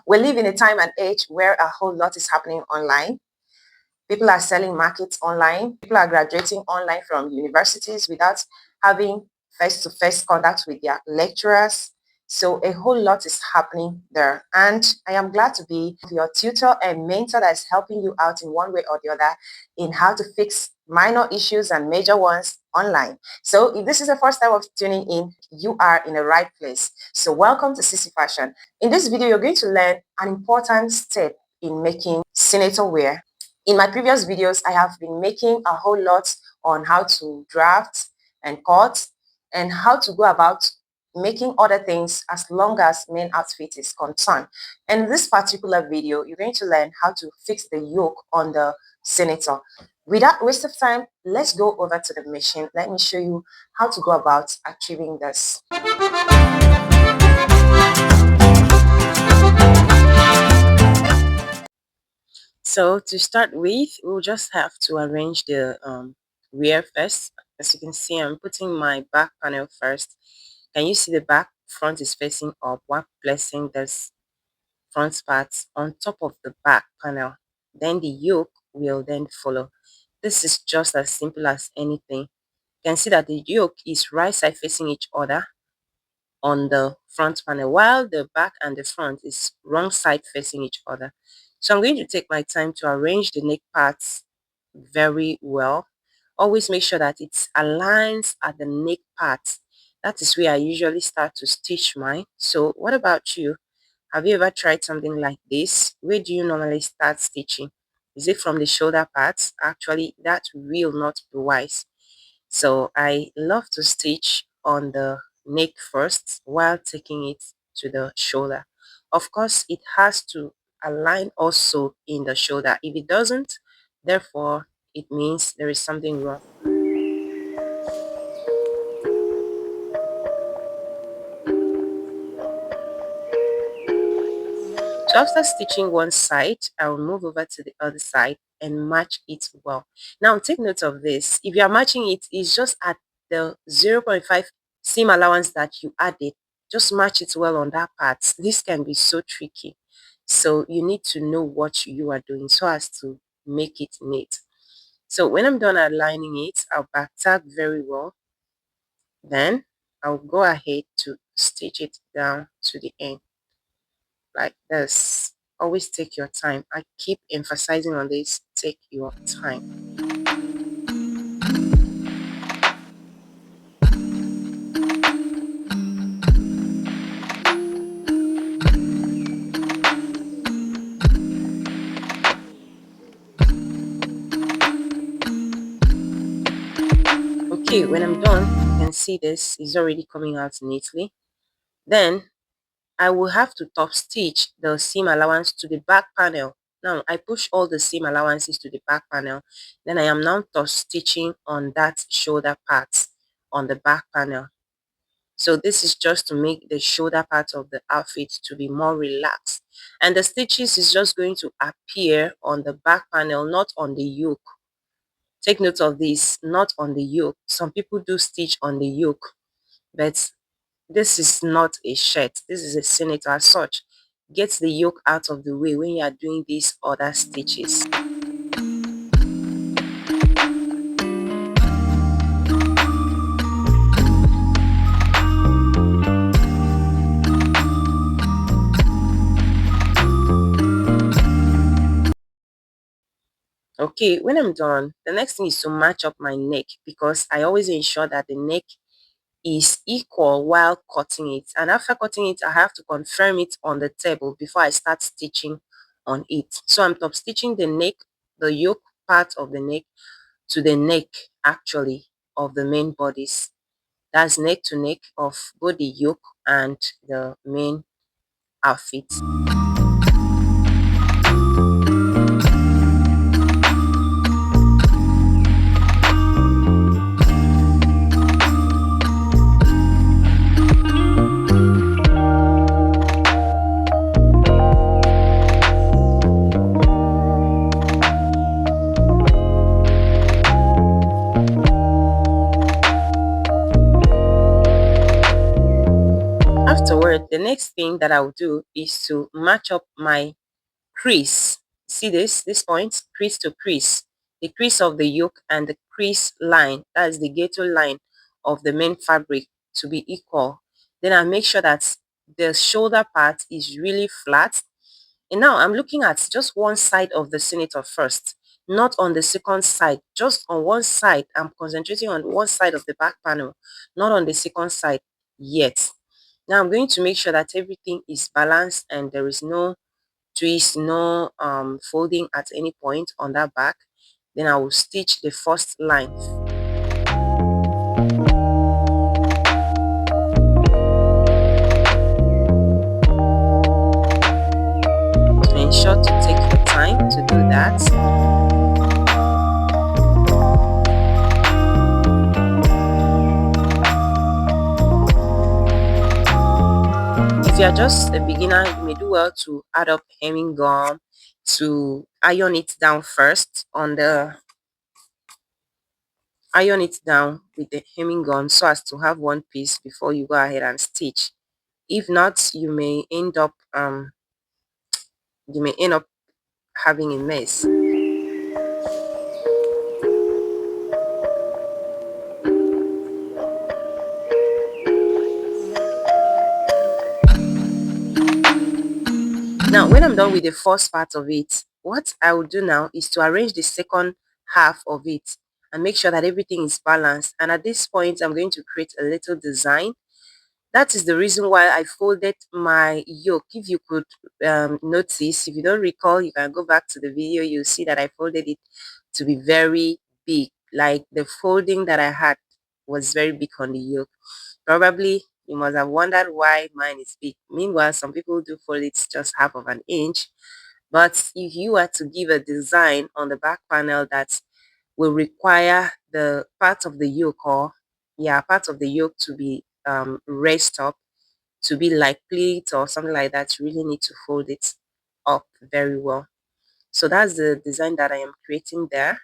We live in a time and age where a whole lot is happening online. People are selling markets online. People are graduating online from universities without having face-to-face contact with their lecturers. So a whole lot is happening there. And I am glad to be your tutor and mentor that is helping you out in one way or the other in how to fix minor issues and major ones online. So if this is the first time of tuning in, you are in the right place. So welcome to CC Fashion. In this video, you're going to learn an important step in making senator wear. In my previous videos, I have been making a whole lot on how to draft and cut and how to go about making other things as long as main outfit is concerned. And in this particular video, you're going to learn how to fix the yoke on the senator. Without waste of time, let's go over to the machine. Let me show you how to go about achieving this. So to start with, we'll just have to arrange the rear first. As you can see, I'm putting my back panel first. Can you see the back? Front is facing up while placing this front part on top of the back panel. Then the yoke will then follow. This is just as simple as anything. You can see that the yoke is right side facing each other on the front panel, while the back and the front is wrong side facing each other. So I'm going to take my time to arrange the neck parts very well. Always make sure that it aligns at the neck part. That is where I usually start to stitch mine. So what about you? Have you ever tried something like this? Where do you normally start stitching? Is it from the shoulder parts? Actually, that will not be wise. So I love to stitch on the neck first while taking it to the shoulder. Of course, it has to align also in the shoulder. If it doesn't, therefore, it means there is something wrong. So after stitching one side, I will move over to the other side and match it well. Now take note of this. If you are matching it, it's just at the 0.5 seam allowance that you added. Just match it well on that part. This can be so tricky. So you need to know what you are doing so as to make it neat. So when I'm done aligning it, I'll back tag very well. Then I'll go ahead to stitch it down to the end like this. Always take your time. I keep emphasizing on this. Take your time. Okay, when I'm done, you can see this is already coming out neatly. Then I will have to top stitch the seam allowance to the back panel. Now I push all the seam allowances to the back panel. Then I am now top stitching on that shoulder part on the back panel. So this is just to make the shoulder part of the outfit to be more relaxed. And the stitches is just going to appear on the back panel, not on the yoke. Take note of this, not on the yoke. Some people do stitch on the yoke, but this is not a shirt. This is a senator as such. Get the yoke out of the way when you are doing these other stitches. Okay, when I'm done, the next thing is to match up my neck because I always ensure that the neck is equal while cutting it, and after cutting it I have to confirm it on the table before I start stitching on it. So I'm top stitching the neck, the yoke part of the neck to the neck actually of the main bodies. That's neck to neck of both the yoke and the main outfit. Afterward, the next thing that I'll do is to match up my crease. See this point, crease to crease, the crease of the yoke and the crease line, that is the gator line of the main fabric, to be equal. Then I make sure that the shoulder part is really flat. And now I'm looking at just one side of the senator first, not on the second side, just on one side. I'm concentrating on one side of the back panel, not on the second side yet. Now I'm going to make sure that everything is balanced and there is no twist, no folding at any point on that back. Then I will stitch the first line. Ensure to take your time to do that. If you are just a beginner, you may do well to add up hemming gum, to iron it down first on the iron it down with the hemming gun so as to have one piece before you go ahead and stitch. If not, you may end up having a mess. Now, when I'm done with the first part of it, what I will do now is to arrange the second half of it and make sure that everything is balanced. And at this point, I'm going to create a little design. That is the reason why I folded my yoke. If you could notice, if you don't recall, you can go back to the video. You'll see that I folded it to be very big. Like the folding that I had was very big on the yoke. Probably you must have wondered why mine is big. Meanwhile, some people do fold it just half of an inch. But if you were to give a design on the back panel that will require the part of the yoke, or yeah, part of the yoke to be raised up, to be like pleat or something like that, you really need to fold it up very well. So that's the design that I am creating there.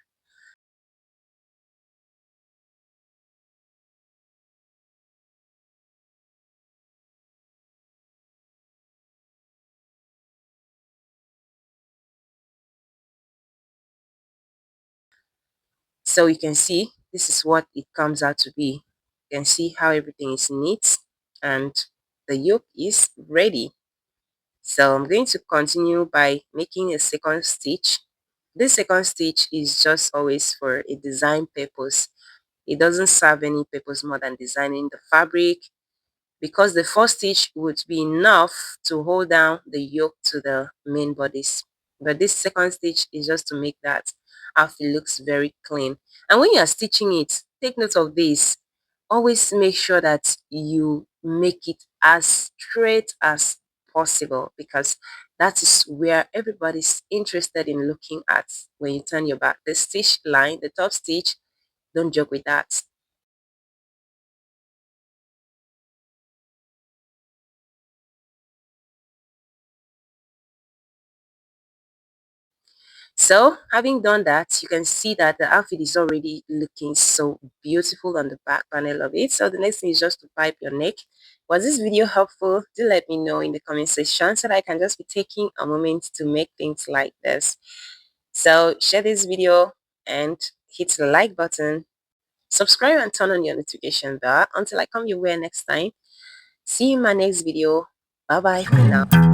So you can see this is what it comes out to be. You can see how everything is neat and the yoke is ready. So I'm going to continue by making a second stitch. This second stitch is just always for a design purpose. It doesn't serve any purpose more than designing the fabric, because the first stitch would be enough to hold down the yoke to the main bodice. But this second stitch is just to make that outfit looks very clean. And when you are stitching it, take note of this. Always make sure that you make it as straight as possible, because that is where everybody's interested in looking at when you turn your back. The stitch line, the top stitch, don't joke with that. So having done that, you can see that the outfit is already looking so beautiful on the back panel of it. So the next thing is just to pipe your neck. Was this video helpful? Do let me know in the comment section so that I can just be taking a moment to make things like this. So share this video and hit the like button. Subscribe and turn on your notification bell until I come your way next time. See you in my next video. Bye bye for now.